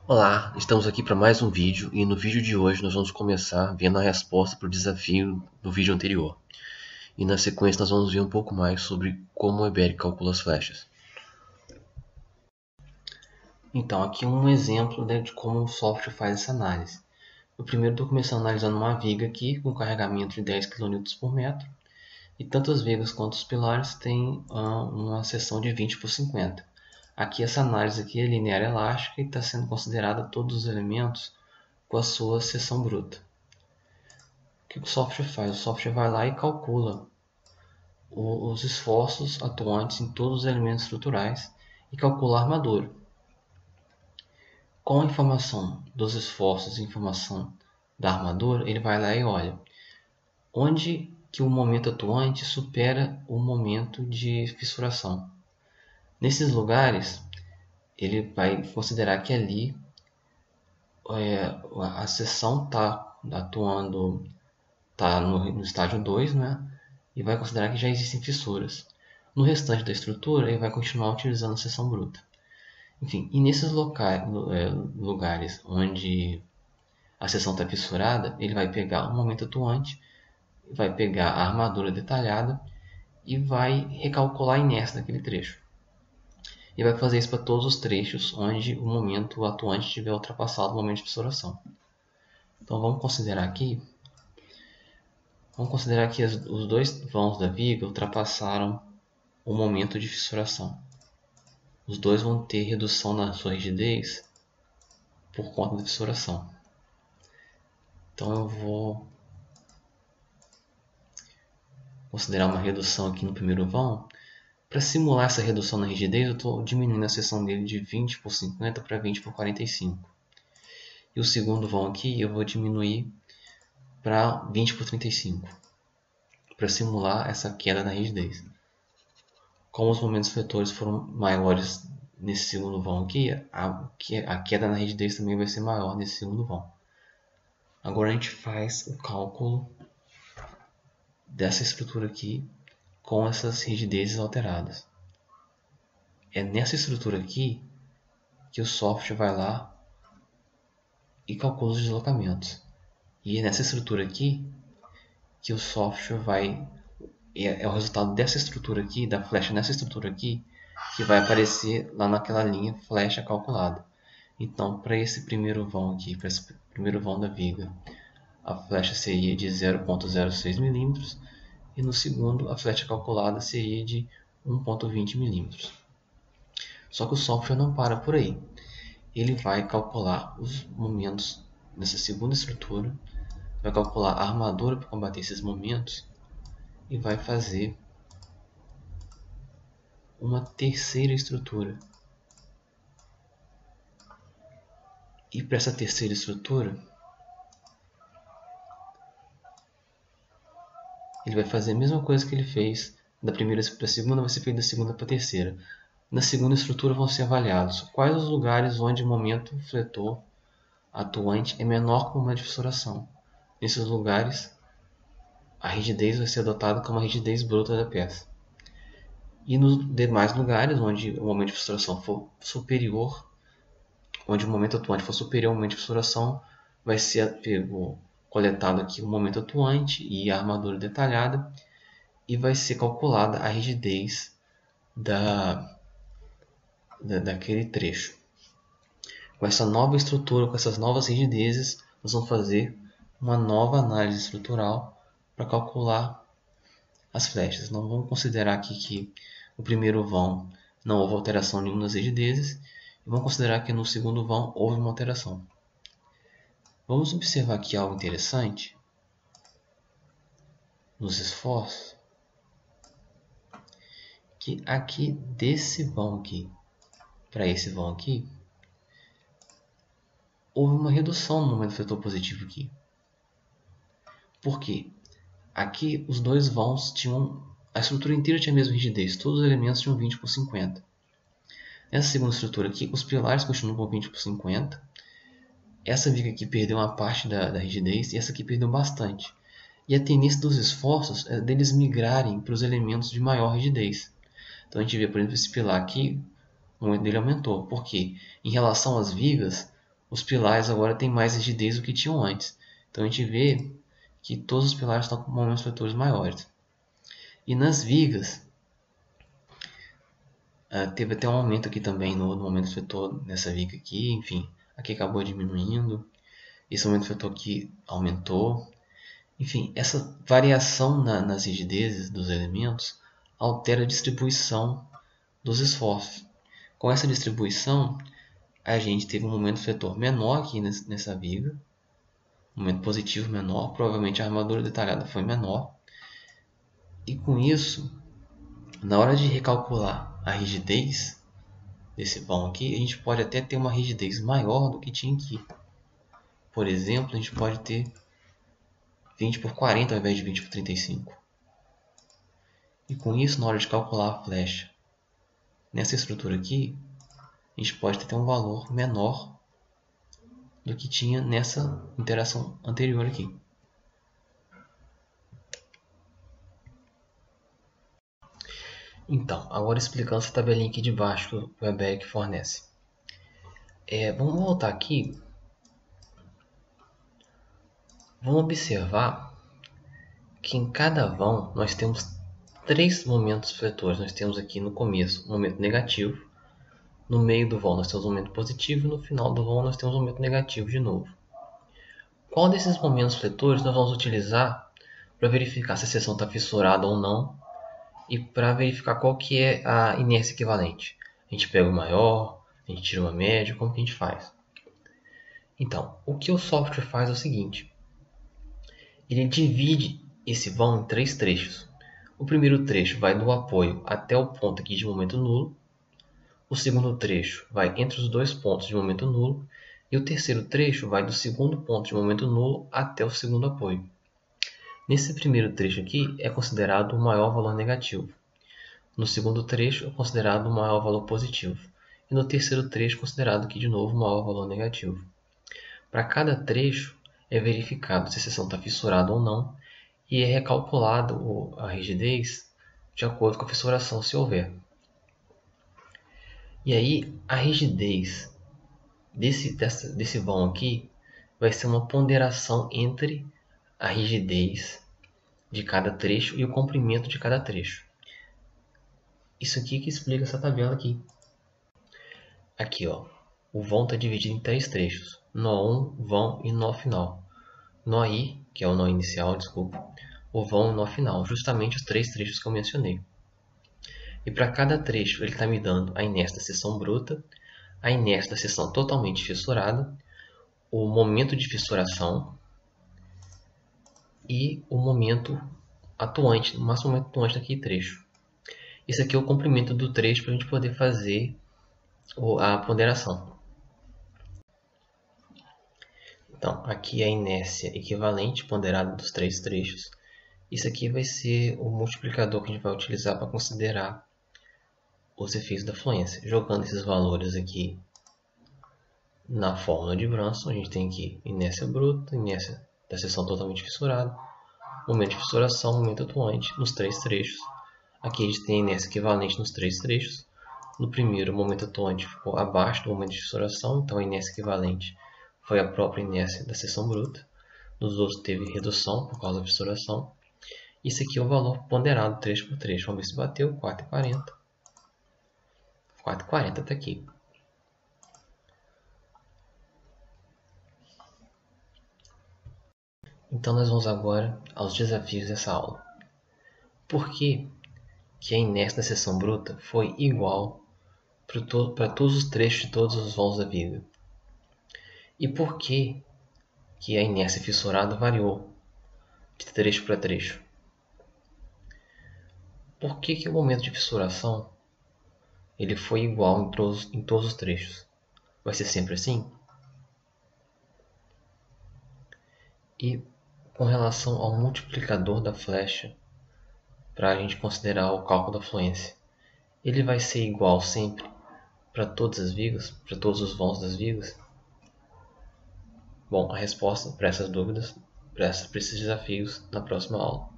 Olá, estamos aqui para mais um vídeo e no vídeo de hoje nós vamos começar vendo a resposta para o desafio do vídeo anterior. E na sequência nós vamos ver um pouco mais sobre como o Eberic calcula as flechas. Então aqui um exemplo, de como o software faz essa análise. Eu primeiro estou começando analisando uma viga aqui com carregamento de 10 kN por metro. E tanto as vigas quanto os pilares têm uma seção de 20 por 50. Aqui essa análise aqui é linear elástica e está sendo considerada todos os elementos com a sua seção bruta. O que o software faz? O software vai lá e calcula os esforços atuantes em todos os elementos estruturais e calcula a armadura. Com a informação dos esforços e informação da armadura, ele vai lá e olha onde que o momento atuante supera o momento de fissuração. Nesses lugares, ele vai considerar que ali a seção está atuando, está no estágio 2, né? E vai considerar que já existem fissuras. No restante da estrutura, ele vai continuar utilizando a seção bruta. Enfim, e nesses lugares onde a seção está fissurada, ele vai pegar o momento atuante, vai pegar a armadura detalhada e vai recalcular a inércia daquele trecho. E vai fazer isso para todos os trechos onde o momento atuante tiver ultrapassado o momento de fissuração. Então vamos considerar que os dois vãos da viga ultrapassaram o momento de fissuração. Os dois vão ter redução na sua rigidez por conta da fissuração. Então eu vou considerar uma redução aqui no primeiro vão. Para simular essa redução na rigidez, eu estou diminuindo a seção dele de 20 por 50 para 20 por 45. E o segundo vão aqui eu vou diminuir para 20 por 35, para simular essa queda na rigidez. Como os momentos fletores foram maiores nesse segundo vão aqui, a queda na rigidez também vai ser maior nesse segundo vão. Agora a gente faz o cálculo dessa estrutura aqui com essas rigidezes alteradas. É nessa estrutura aqui que o software vai lá e calcula os deslocamentos. E é nessa estrutura aqui que o software vai... É o resultado dessa estrutura aqui, da flecha nessa estrutura aqui, que vai aparecer lá naquela linha flecha calculada. Então, para esse primeiro vão aqui, para esse primeiro vão da viga, a flecha seria de 0,06 mm e no segundo a flecha calculada seria de 1,20 mm. Só que o software não para por aí. Ele vai calcular os momentos nessa segunda estrutura, vai calcular a armadura para combater esses momentos e vai fazer uma terceira estrutura. E para essa terceira estrutura, ele vai fazer a mesma coisa que ele fez da primeira para a segunda, vai ser feito da segunda para a terceira. Na segunda estrutura vão ser avaliados quais os lugares onde o momento fletor atuante é menor que o momento de fissuração. Nesses lugares, a rigidez vai ser adotada como a rigidez bruta da peça. E nos demais lugares onde o momento de fissuração for superior, onde o momento atuante for superior ao momento de fissuração, vai ser coletado aqui o momento atuante e a armadura detalhada e vai ser calculada a rigidez daquele trecho. Com essa nova estrutura, com essas novas rigidezes, nós vamos fazer uma nova análise estrutural para calcular as flechas. Não vamos considerar aqui que o primeiro vão não houve alteração nenhuma nas rigidezes e vamos considerar que no segundo vão houve uma alteração. Vamos observar aqui algo interessante nos esforços, que aqui desse vão aqui para esse vão aqui, houve uma redução no momento fletor positivo aqui. Por quê? Aqui os dois vãos tinham... A estrutura inteira tinha a mesma rigidez, todos os elementos tinham 20 por 50. Nessa segunda estrutura aqui, os pilares continuam com 20 por 50. Essa viga aqui perdeu uma parte da rigidez e essa aqui perdeu bastante. E a tendência dos esforços é deles migrarem para os elementos de maior rigidez. Então a gente vê, por exemplo, esse pilar aqui, o momento dele aumentou. Por quê? Em relação às vigas, os pilares agora têm mais rigidez do que tinham antes. Então a gente vê que todos os pilares estão com momentos fletores maiores. E nas vigas, teve até um aumento aqui também no momento fletor nessa viga aqui, enfim, aqui acabou diminuindo, esse momento fletor aqui aumentou. Enfim, essa variação nas rigidezes dos elementos altera a distribuição dos esforços. Com essa distribuição, a gente teve um momento fletor menor aqui nessa viga, um momento positivo menor, provavelmente a armadura detalhada foi menor. E com isso, na hora de recalcular a rigidez desse vão aqui, a gente pode até ter uma rigidez maior do que tinha aqui. Por exemplo, a gente pode ter 20 por 40 ao invés de 20 por 35. E com isso, na hora de calcular a flecha nessa estrutura aqui, a gente pode ter um valor menor do que tinha nessa interação anterior aqui. Então, agora explicando essa tabelinha aqui de baixo que o Weber fornece. Vamos voltar aqui. Vamos observar que em cada vão nós temos 3 momentos fletores. Nós temos aqui no começo um momento negativo, no meio do vão nós temos um momento positivo e no final do vão nós temos um momento negativo de novo. Qual desses momentos fletores nós vamos utilizar para verificar se a seção está fissurada ou não e para verificar qual que é a inércia equivalente? A gente pega o maior, a gente tira uma média, como que a gente faz? Então, o que o software faz é o seguinte. Ele divide esse vão em 3 trechos. O primeiro trecho vai do apoio até o ponto aqui de momento nulo. O segundo trecho vai entre os 2 pontos de momento nulo. E o terceiro trecho vai do segundo ponto de momento nulo até o segundo apoio. Nesse primeiro trecho aqui é considerado o maior valor negativo. No segundo trecho é considerado o maior valor positivo. E no terceiro trecho é considerado aqui de novo o maior valor negativo. Para cada trecho é verificado se a seção está fissurada ou não e é recalculado a rigidez de acordo com a fissuração, se houver. E aí a rigidez desse vão aqui vai ser uma ponderação entre a rigidez de cada trecho e o comprimento de cada trecho. Isso aqui que explica essa tabela aqui. Aqui, ó, o vão está dividido em 3 trechos: nó 1, vão e nó final. Nó I, que é o nó inicial, desculpa, o vão e o nó final, justamente os 3 trechos que eu mencionei. E para cada trecho ele está me dando a inércia da seção bruta, a inércia da seção totalmente fissurada, o momento de fissuração e o momento atuante, o máximo momento atuante daquele trecho. Isso aqui é o comprimento do trecho para a gente poder fazer a ponderação. Então, aqui é a inércia equivalente ponderada dos 3 trechos. Isso aqui vai ser o multiplicador que a gente vai utilizar para considerar os efeitos da fluência. Jogando esses valores aqui na fórmula de Brunson, a gente tem aqui inércia bruta, inércia da seção totalmente fissurada, momento de fissuração, momento atuante nos 3 trechos. Aqui a gente tem a inércia equivalente nos 3 trechos. No primeiro, o momento atuante ficou abaixo do momento de fissuração, então a inércia equivalente foi a própria inércia da seção bruta. Nos outros teve redução por causa da fissuração. Isso aqui é o valor ponderado trecho por trecho. Vamos ver se bateu, 4,40. 4,40 está aqui. Então nós vamos agora aos desafios dessa aula. Por que a inércia da seção bruta foi igual para todos os trechos de todos os vãos da viga? E por que a inércia fissurada variou de trecho para trecho? Por que o momento de fissuração ele foi igual em todos os trechos? Vai ser sempre assim? E com relação ao multiplicador da flecha, para a gente considerar o cálculo da fluência, ele vai ser igual sempre para todas as vigas, para todos os vãos das vigas? Bom, a resposta para essas dúvidas, para esses desafios, na próxima aula.